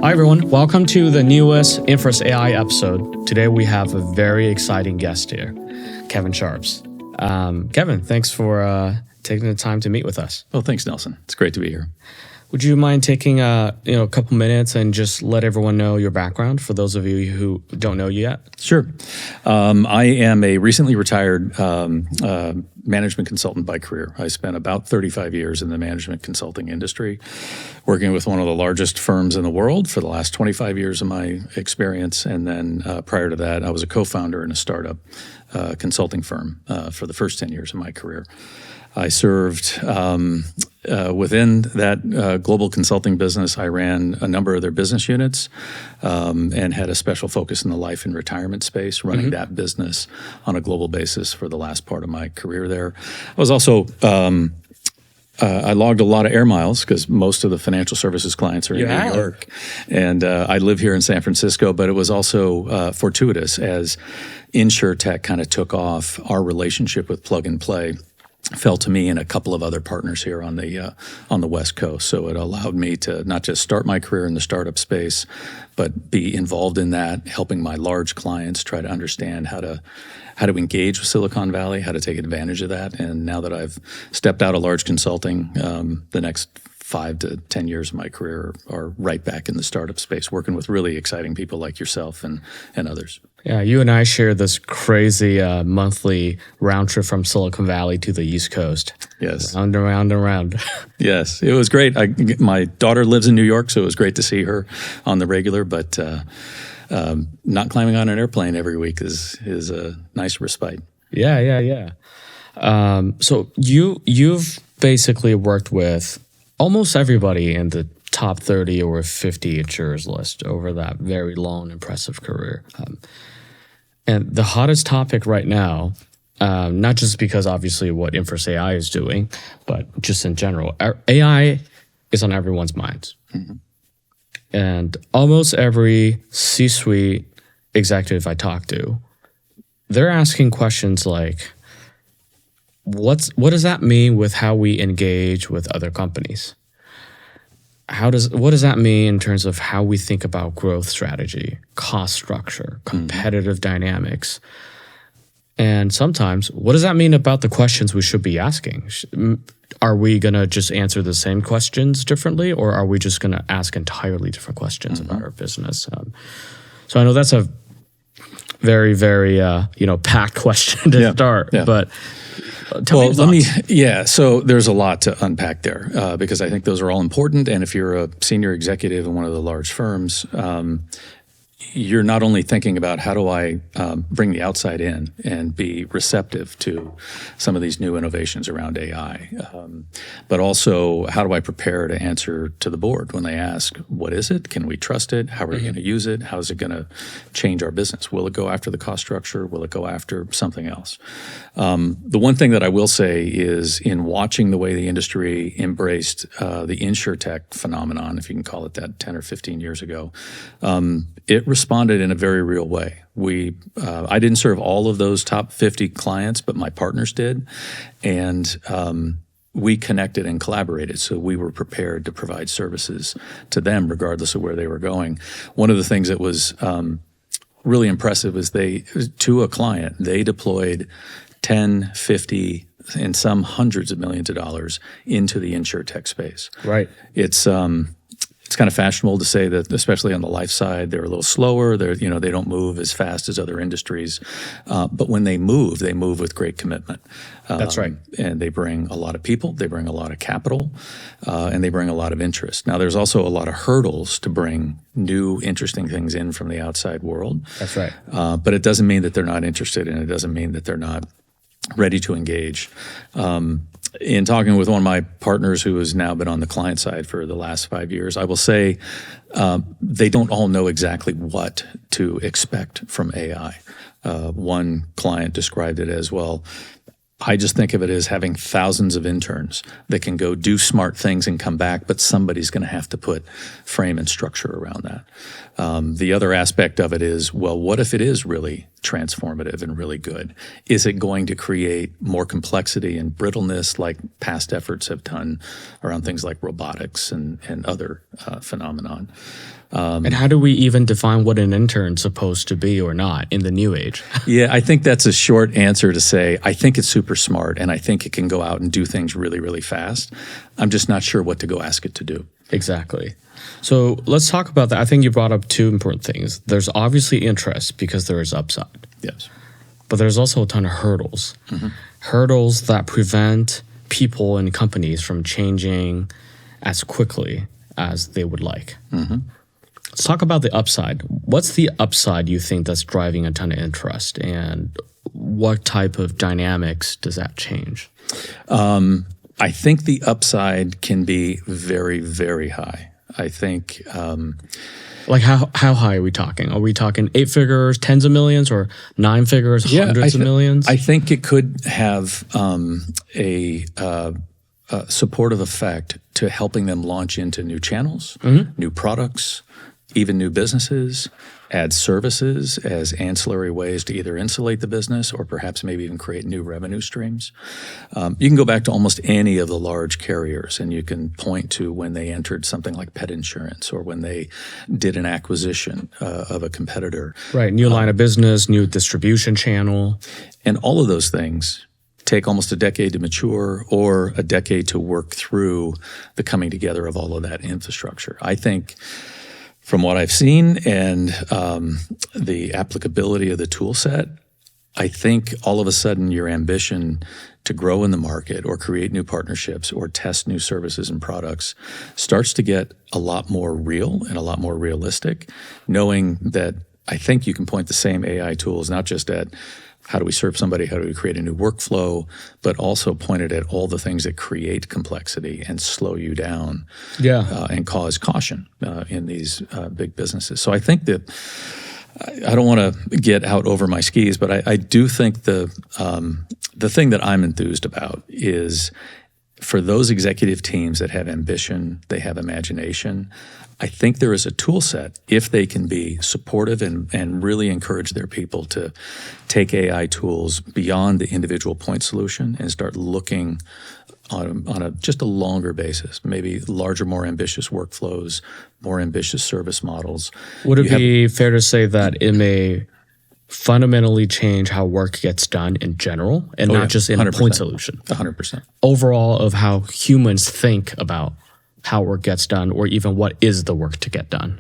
Hi, everyone. Welcome to the newest Infras AI episode. Today, we have a very exciting guest here, Kevin Sharps. Kevin, thanks for taking the time to meet with us. Well, thanks, Nelson. It's great to be here. Would you mind taking a couple minutes and just let everyone know your background for those of you who don't know you yet? Sure. I am a recently retired management consultant by career. I spent about 35 years in the management consulting industry, working with one of the largest firms in the world for the last 25 years of my experience. And then prior to that, I was a co-founder in a startup consulting firm for the first 10 years of my career. I served within that global consulting business. I ran a number of their business units and had a special focus in the life and retirement space, running that business on a global basis for the last part of my career there. I was also I logged a lot of air miles because most of the financial services clients are in New York. And I live here in San Francisco, but it was also fortuitous as InsurTech kind of took off. Our relationship with Plug and Play fell to me and a couple of other partners here on the West Coast. So it allowed me to not just start my career in the startup space, but be involved in that, helping my large clients try to understand how to engage with Silicon Valley, how to take advantage of that. And now that I've stepped out of large consulting, the next 5 to 10 years of my career are right back in the startup space, working with really exciting people like yourself and others. Yeah, you and I share this crazy monthly round trip from Silicon Valley to the East Coast. Yes. Round and round and round. Yes, it was great. My daughter lives in New York, so it was great to see her on the regular, but not climbing on an airplane every week is a nice respite. Yeah. So you've basically worked with almost everybody in the top 30 or 50 insurers list over that very long, impressive career. And the hottest topic right now, not just because obviously what Infras AI is doing, but just in general, AI is on everyone's minds. Mm-hmm. And almost every C-suite executive I talk to, they're asking questions like, what does that mean with how we engage with other companies? What does that mean in terms of how we think about growth strategy, cost structure, competitive dynamics? And sometimes, what does that mean about the questions we should be asking? Are we going to just answer the same questions differently, or are we just going to ask entirely different questions about our business? So I know that's a very, very packed question to start, but So there's a lot to unpack there because I think those are all important. And if you're a senior executive in one of the large firms, you're not only thinking about how do I bring the outside in and be receptive to some of these new innovations around AI, but also how do I prepare to answer to the board when they ask, what is it? Can we trust it? How are we going to use it? How is it going to change our business? Will it go after the cost structure? Will it go after something else? The one thing that I will say is in watching the way the industry embraced the InsurTech phenomenon, if you can call it that, 10 or 15 years ago, it responded in a very real way. I didn't serve all of those top 50 clients, but my partners did. And we connected and collaborated. So we were prepared to provide services to them regardless of where they were going. One of the things that was really impressive is to a client, they deployed 10, 50, and some hundreds of millions of dollars into the InsurTech space. Right. It's kind of fashionable to say that, especially on the life side, they're a little slower. They don't move as fast as other industries, but when they move with great commitment. That's right. And they bring a lot of people, they bring a lot of capital, and they bring a lot of interest. Now, there's also a lot of hurdles to bring new, interesting things in from the outside world. That's right. But it doesn't mean that they're not interested, and it doesn't mean that they're not ready to engage. In talking with one of my partners who has now been on the client side for the last 5 years, I will say they don't all know exactly what to expect from AI. One client described it as, well, I just think of it as having thousands of interns that can go do smart things and come back, but somebody's going to have to put frame and structure around that. The other aspect of it is, well, what if it is really transformative and really good? Is it going to create more complexity and brittleness like past efforts have done around things like robotics and other phenomenon? And how do we even define what an intern's supposed to be or not in the new age? Yeah, I think that's a short answer to say, I think it's super smart and I think it can go out and do things really, really fast. I'm just not sure what to go ask it to do. Exactly. So let's talk about that. I think you brought up two important things. There's obviously interest because there is upside. Yes. But there's also a ton of hurdles. Hurdles that prevent people and companies from changing as quickly as they would like. Let's talk about the upside. What's the upside you think that's driving a ton of interest, and what type of dynamics does that change? I think the upside can be very, very high. I think Like how high are we talking? Are we talking 8 figures, tens of millions, or 9 figures, hundreds of millions? I think it could have a supportive effect to helping them launch into new channels, new products, even new businesses, add services as ancillary ways to either insulate the business or perhaps maybe even create new revenue streams. You can go back to almost any of the large carriers and you can point to when they entered something like pet insurance or when they did an acquisition of a competitor. Right, new line of business, new distribution channel. And all of those things take almost a decade to mature or a decade to work through the coming together of all of that infrastructure. I think from what I've seen and the applicability of the tool set, I think all of a sudden your ambition to grow in the market or create new partnerships or test new services and products starts to get a lot more real and a lot more realistic, knowing that I think you can point the same AI tools not just at how do we serve somebody, how do we create a new workflow, but also point it at all the things that create complexity and slow you down and cause caution in these big businesses. So I think that I don't want to get out over my skis, but I do think the thing that I'm enthused about is for those executive teams that have ambition, they have imagination, I think there is a tool set, if they can be supportive and really encourage their people to take AI tools beyond the individual point solution and start looking on just a longer basis, maybe larger, more ambitious workflows, more ambitious service models. Would it be fair to say that it may fundamentally change how work gets done in general and not just in 100%. A point solution? 100%. Overall of how humans think about how work gets done or even what is the work to get done.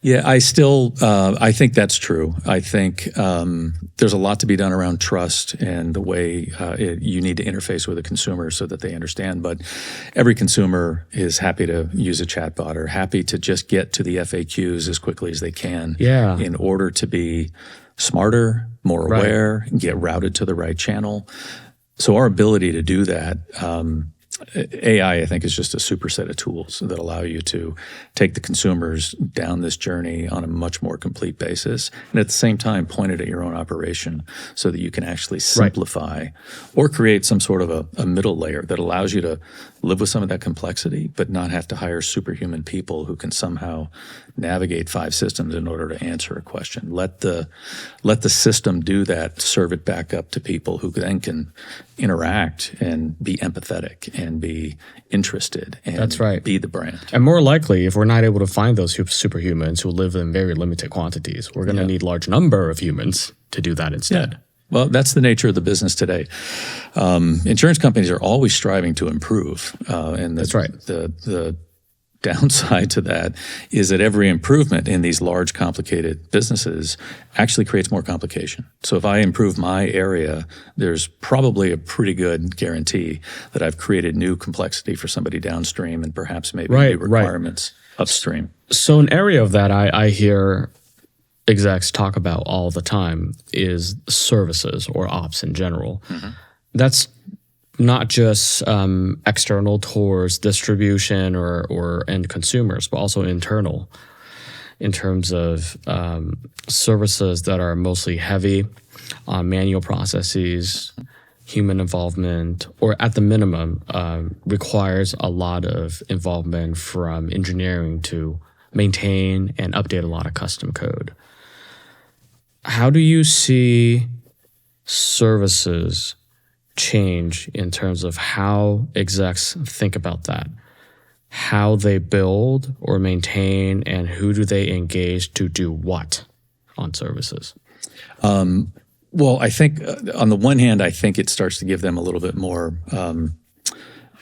Yeah, I think that's true. I think there's a lot to be done around trust and the way you need to interface with a consumer so that they understand. But every consumer is happy to use a chatbot or happy to just get to the FAQs as quickly as they can in order to be smarter, more aware, get routed to the right channel. So our ability to do that, AI, I think, is just a superset of tools that allow you to take the consumers down this journey on a much more complete basis, and at the same time point it at your own operation so that you can actually simplify or create some sort of a middle layer that allows you to live with some of that complexity, but not have to hire superhuman people who can somehow navigate 5 systems in order to answer a question. Let the system do that, serve it back up to people who then can interact and be empathetic and be interested and be the brand. And more likely, if we're not able to find those superhumans who live in very limited quantities, we're going to need large number of humans to do that instead. Yeah. Well, that's the nature of the business today. Insurance companies are always striving to improve. And the downside to that is that every improvement in these large, complicated businesses actually creates more complication. So if I improve my area, there's probably a pretty good guarantee that I've created new complexity for somebody downstream and perhaps maybe new requirements upstream. So an area of that I hear execs talk about all the time is services or ops in general. That's not just external towards distribution or end consumers, but also internal in terms of services that are mostly heavy on manual processes, human involvement, or at the minimum, requires a lot of involvement from engineering to maintain and update a lot of custom code. How do you see services change in terms of how execs think about that? How they build or maintain, and who do they engage to do what on services? Well, I think on the one hand, I think it starts to give them a little bit more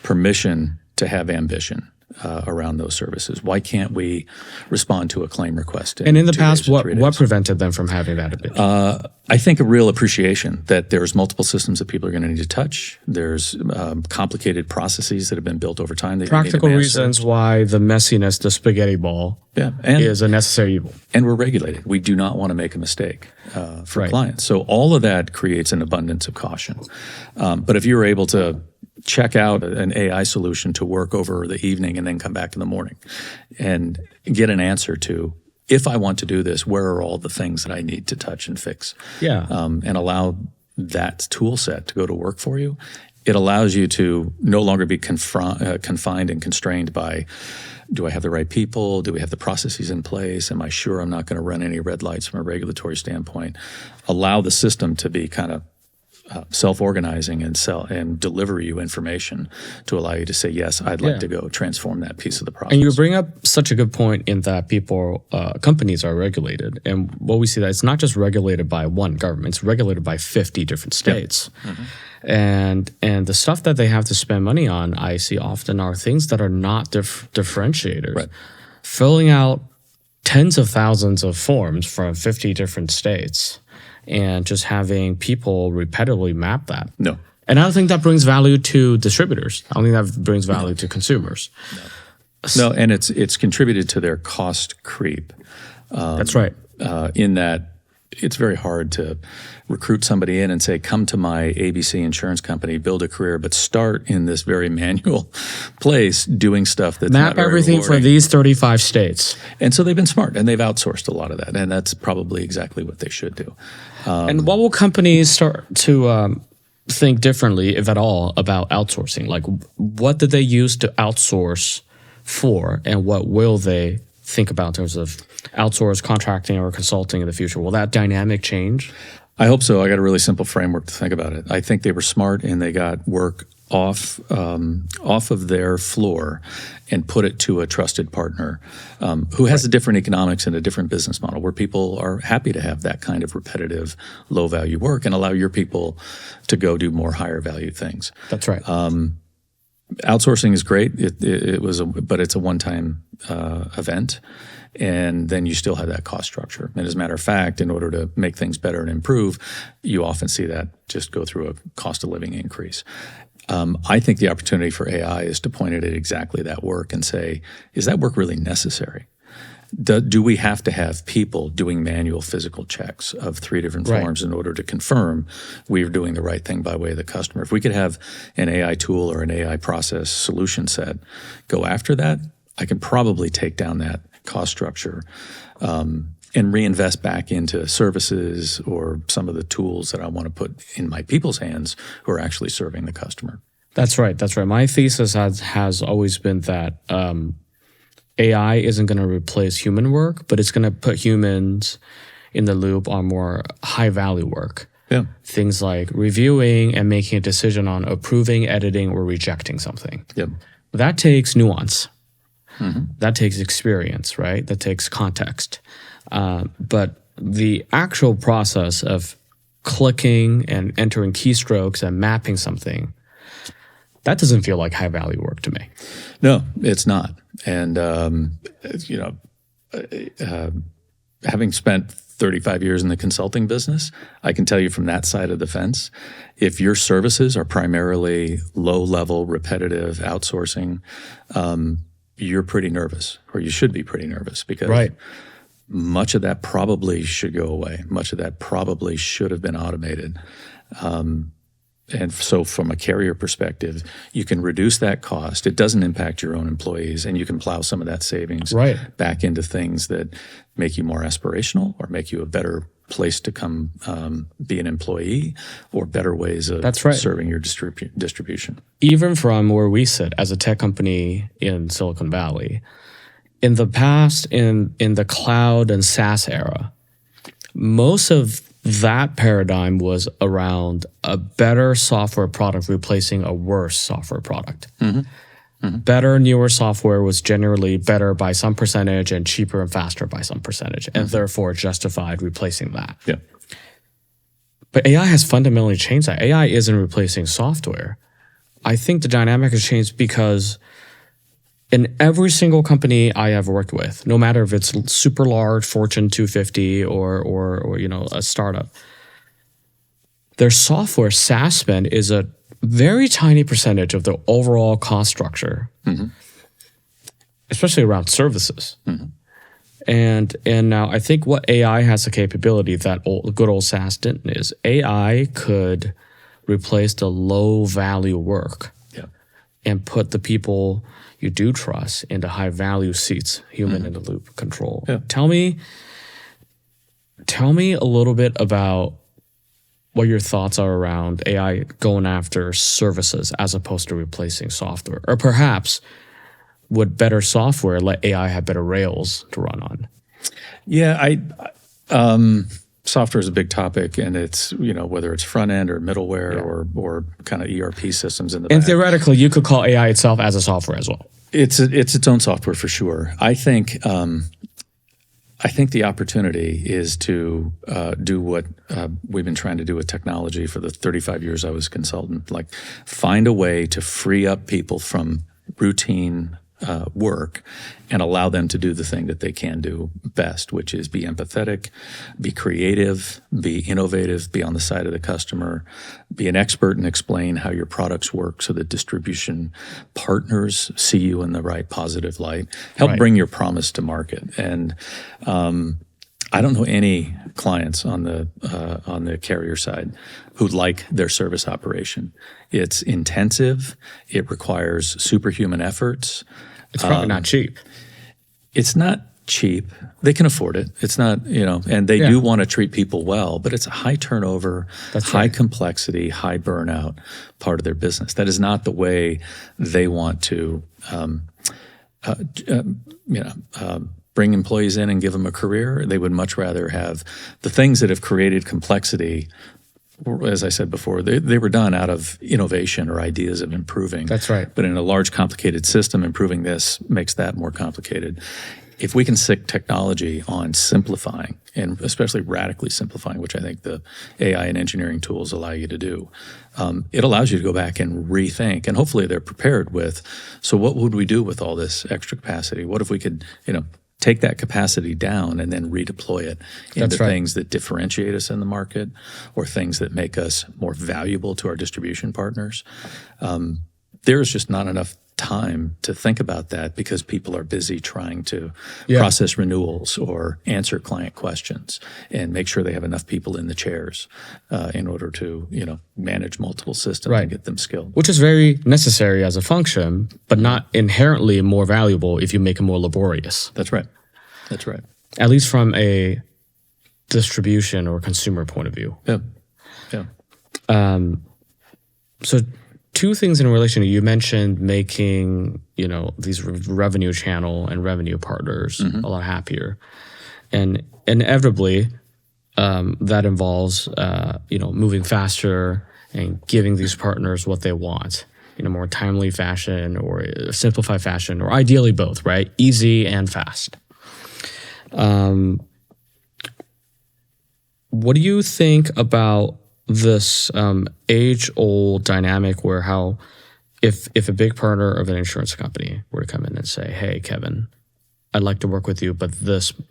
permission to have ambition around those services. Why can't we respond to a claim request? And in the past, what prevented them from having that ability? I think a real appreciation that there's multiple systems that people are going to need to touch. There's complicated processes that have been built over time. That Practical reasons why the messiness, the spaghetti ball, is a necessary evil. And we're regulated. We do not want to make a mistake for clients. So all of that creates an abundance of caution. But if you're able to check out an AI solution to work over the evening and then come back in the morning and get an answer to, if I want to do this, where are all the things that I need to touch and fix? And allow that tool set to go to work for you. It allows you to no longer be confined and constrained by, do I have the right people? Do we have the processes in place? Am I sure I'm not going to run any red lights from a regulatory standpoint? Allow the system to be kind of self-organizing and deliver you information to allow you to say, yes, I'd like to go transform that piece of the process. And you bring up such a good point in that companies are regulated. And what we see that it's not just regulated by one government, it's regulated by 50 different states. And the stuff that they have to spend money on, I see often are things that are not differentiators. Filling out tens of thousands of forms from 50 different states and just having people repetitively map that. No. And I don't think that brings value to distributors. I don't think that brings value to consumers. No, and it's contributed to their cost creep. That's right. In that it's very hard to recruit somebody in and say, come to my ABC insurance company, build a career, but start in this very manual place doing stuff that's map not everything rewarding. for these 35 states. And so they've been smart and they've outsourced a lot of that. And that's probably exactly what they should do. And what will companies start to think differently, if at all, about outsourcing? Like, what did they use to outsource for, and what will they think about in terms of outsource contracting or consulting in the future? Will that dynamic change? I hope so. I got a really simple framework to think about it. I think they were smart and they got work off of their floor and put it to a trusted partner who has a different economics and a different business model, where people are happy to have that kind of repetitive, low-value work and allow your people to go do more higher-value things. That's right. Outsourcing is great. But it's a one-time event. And then you still have that cost structure. And as a matter of fact, in order to make things better and improve, you often see that just go through a cost of living increase. I think the opportunity for AI is to point it at exactly that work and say, is that work really necessary? Do we have to have people doing manual physical checks of 3 different forms in order to confirm we're doing the right thing by way of the customer? If we could have an AI tool or an AI process solution set go after that, I can probably take down that cost structure and reinvest back into services or some of the tools that I want to put in my people's hands who are actually serving the customer. That's right. That's right. My thesis has always been that AI isn't going to replace human work, but it's going to put humans in the loop on more high-value work. Yeah. Things like reviewing and making a decision on approving, editing, or rejecting something. Yep. That takes nuance. That takes experience, right? That takes context. But the actual process of clicking and entering keystrokes and mapping something, that doesn't feel like high-value work to me. No, it's not. And, having spent 35 years in the consulting business, I can tell you from that side of the fence, if your services are primarily low-level, repetitive outsourcing, you're pretty nervous, or you should be pretty nervous, because much of that probably should go away. Much of that probably should have been automated. And so from a carrier perspective, you can reduce that cost. It doesn't impact your own employees, and you can plow some of that savings back into things that make you more aspirational or make you a better place to come be an employee, or better ways of That's right. serving your distribution. Even from where we sit as a tech company in Silicon Valley, in the past, in the cloud and SaaS era, most of that paradigm was around a better software product replacing a worse software product. Better, newer software was generally better by some percentage and cheaper and faster by some percentage, and therefore justified replacing that. Yeah. But AI has fundamentally changed that. AI isn't replacing software. I think the dynamic has changed because in every single company I have worked with, no matter if it's super large, Fortune 250 or a startup, their software SaaS spend is a very tiny percentage of the overall cost structure, especially around services. And now I think what AI has the capability that good old SaaS didn't is AI could replace the low value work and put the people you do trust into high value seats, human in the loop control. Tell me a little bit about what your thoughts are around AI going after services as opposed to replacing software, or perhaps would better software let AI have better rails to run on? Yeah, software is a big topic, and it's whether it's front end or middleware or kind of ERP systems in the And back. theoretically, you could call AI itself as a software as well. It's its own software for sure. I think the opportunity is to do what we've been trying to do with technology for the 35 years I was a consultant, like find a way to free up people from routine work and allow them to do the thing that they can do best, which is be empathetic, be creative, be innovative, be on the side of the customer, be an expert and explain how your products work so that distribution partners see you in the right positive light, help bring your promise to market. And I don't know any clients on the carrier side who like their service operation. It's intensive. It requires superhuman efforts. It's probably not cheap. It's not cheap. They can afford it. It's not, and they do want to treat people well, but it's a high turnover, high complexity, high burnout part of their business. That is not the way they want to, bring employees in and give them a career. They would much rather have the things that have created complexity. As I said before, they were done out of innovation or ideas of improving. That's right. But in a large, complicated system, improving this makes that more complicated. If we can stick technology on simplifying, and especially radically simplifying, which I think the AI and engineering tools allow you to do, it allows you to go back and rethink. And hopefully they're prepared with, so what would we do with all this extra capacity? What if we could, take that capacity down and then redeploy it into things that differentiate us in the market or things that make us more valuable to our distribution partners. There's just not enough time to think about that because people are busy trying to process renewals or answer client questions and make sure they have enough people in the chairs in order to, manage multiple systems and get them skilled. Which is very necessary as a function, but not inherently more valuable if you make it more laborious. That's right. That's right. At least from a distribution or consumer point of view. So two things in relation to you mentioned making, these revenue channel and revenue partners a lot happier. And inevitably, that involves, moving faster and giving these partners what they want in a more timely fashion or a simplified fashion, or ideally both, right? Easy and fast. What do you think about this age-old dynamic where if a big partner of an insurance company were to come in and say, hey, Kevin, I'd like to work with you, but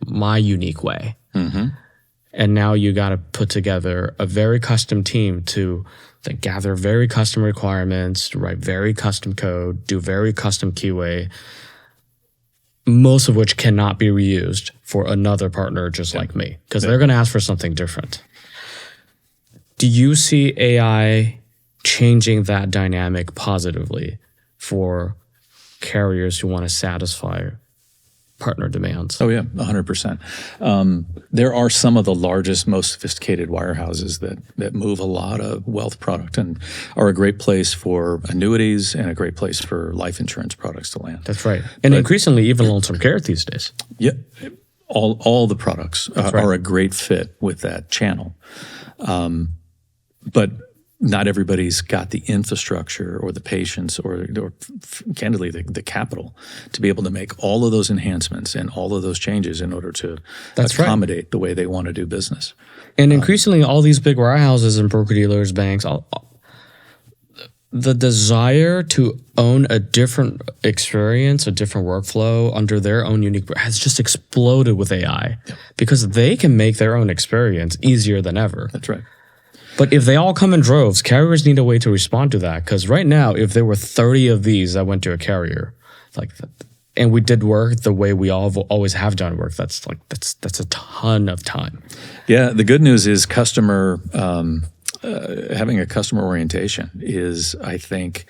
my unique way. And now you got to put together a very custom team to gather very custom requirements, write very custom code, do very custom QA, most of which cannot be reused for another partner just like me, because they're going to ask for something different. Do you see AI changing that dynamic positively for carriers who want to satisfy partner demands. Oh yeah, 100%. There are some of the largest, most sophisticated wirehouses that move a lot of wealth product and are a great place for annuities and a great place for life insurance products to land. That's right. And increasingly, even long-term care these days. Yeah, all the products are a great fit with that channel. But not everybody's got the infrastructure or the patience or candidly the capital to be able to make all of those enhancements and all of those changes in order to accommodate the way they want to do business. And increasingly, all these big warehouses and broker-dealers, banks, the desire to own a different experience, a different workflow under their own unique has just exploded with AI because they can make their own experience easier than ever. That's right. But if they all come in droves, carriers need a way to respond to that. Because right now, if there were 30 of these that went to a carrier, and we did work the way we always have done work, that's a ton of time. Yeah, the good news is having a customer orientation is, I think,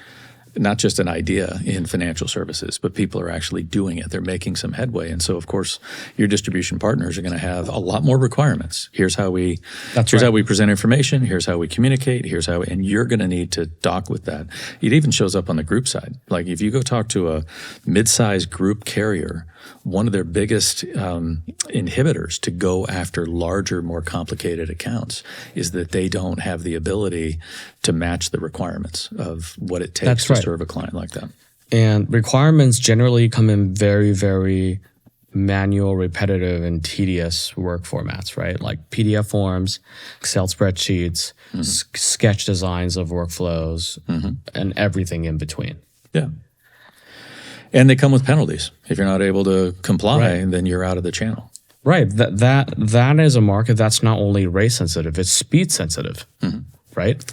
not just an idea in financial services, but people are actually doing it. They're making some headway. And so, of course, your distribution partners are going to have a lot more requirements. Here's how we present information. Here's how we communicate. And you're going to need to dock with that. It even shows up on the group side. Like if you go talk to a mid-sized group carrier, one of their biggest inhibitors to go after larger, more complicated accounts is that they don't have the ability to match the requirements of what it takes to serve a client like that. And requirements generally come in very, very manual, repetitive, and tedious work formats, right? Like PDF forms, Excel spreadsheets, sketch designs of workflows, and everything in between. Yeah. And they come with penalties. If you're not able to comply, then you're out of the channel. Right. That is a market that's not only rate sensitive, it's speed sensitive. Right?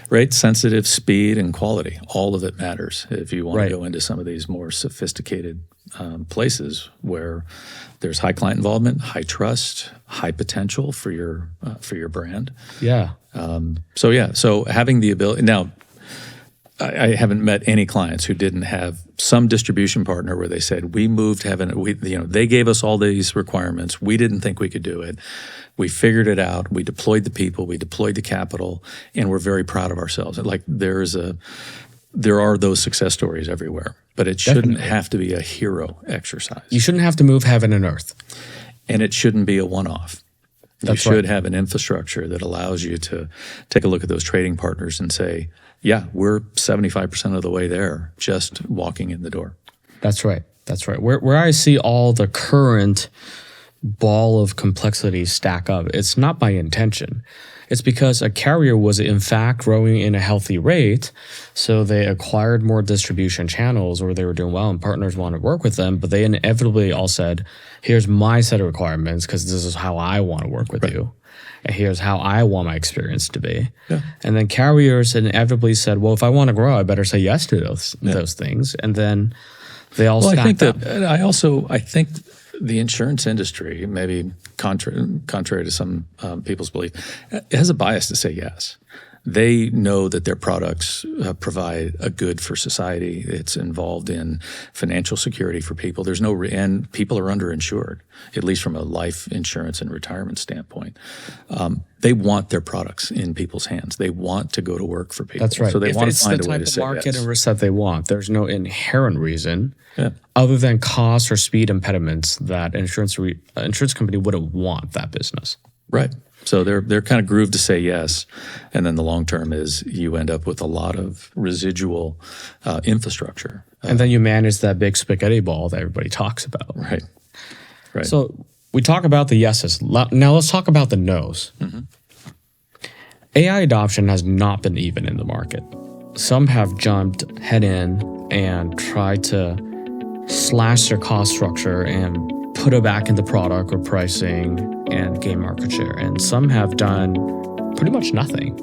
Rate sensitive, speed, and quality. All of it matters if you want to go into some of these more sophisticated places where there's high client involvement, high trust, high potential for your brand. Yeah. So having the ability now. I haven't met any clients who didn't have some distribution partner where they said, we moved they gave us all these requirements. We didn't think we could do it. We figured it out. We deployed the people, we deployed the capital, and we're very proud of ourselves. Like there are those success stories everywhere, but it shouldn't have to be a hero exercise. You shouldn't have to move heaven and earth. And it shouldn't be a one-off. You should have an infrastructure that allows you to take a look at those trading partners and say, yeah, we're 75% of the way there, just walking in the door. That's right. Where I see all the current ball of complexity stack up, it's not by intention. It's because a carrier was in fact growing in a healthy rate, so they acquired more distribution channels or they were doing well and partners wanted to work with them, but they inevitably all said, here's my set of requirements because this is how I want to work with you. And here's how I want my experience to be. Yeah. And then carriers inevitably said, well, if I want to grow, I better say yes to those things. And then they all stacked up. I think the insurance industry, maybe contrary to some people's belief, has a bias to say yes. They know that their products provide a good for society. It's involved in financial security for people. And people are underinsured, at least from a life insurance and retirement standpoint. They want their products in people's hands. They want to go to work for people. That's right. So they want to find a way to say yes. It's the type of market and risk that they want. There's no inherent reason other than cost or speed impediments that insurance company wouldn't want that business. Right. So they're kind of grooved to say yes, and then the long term is you end up with a lot of residual infrastructure, and then you manage that big spaghetti ball that everybody talks about. Right. So we talk about the yeses. Now let's talk about the nos. AI adoption has not been even in the market. Some have jumped head in and tried to slash their cost structure and put it back into product or pricing and gain market share. And some have done pretty much nothing.